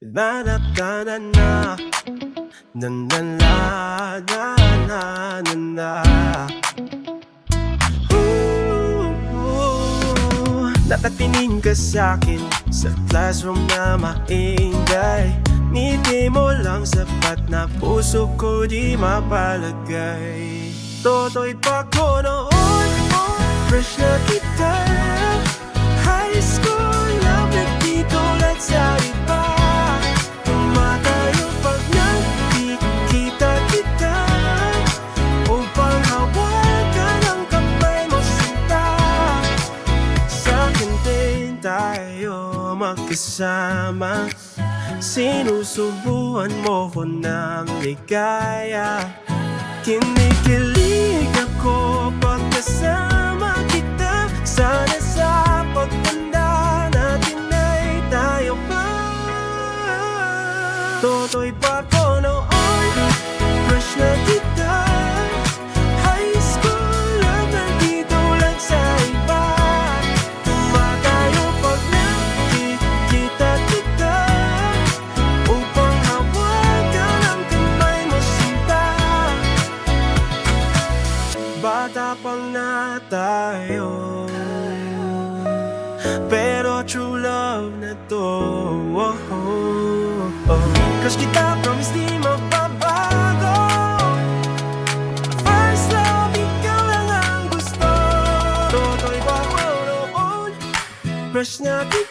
Na na na na na na na na na na na. Nakatingin ka sa'kin sa classroom na maingay. Ngiti mo lang sapat na puso ko di mapalagay. Toto'y pa ko noon, fresh na kita. High school love na di tulad sa iba. Tumatayo pag nakikita kita, upang hawakan ang kamay mo sinta. Sa'kin din tayo magkasama, sinusubuan mo ko ng ligaya. Kinikilig ako pagkasama kita. Sana sa pagtanda natin ay tayo pa. Toto'y pa ko noon, fresh na kita. High school love na di tulad sa iba. Tumatayo pag nakikita kita, upang hawakan ang kamay mo sinta. Bata pang na tayo, pero true love na to. Crush kita, promise di magbabago. First love, ikaw lang ang gusto. Toto'y pa ko noon, fresh na kita.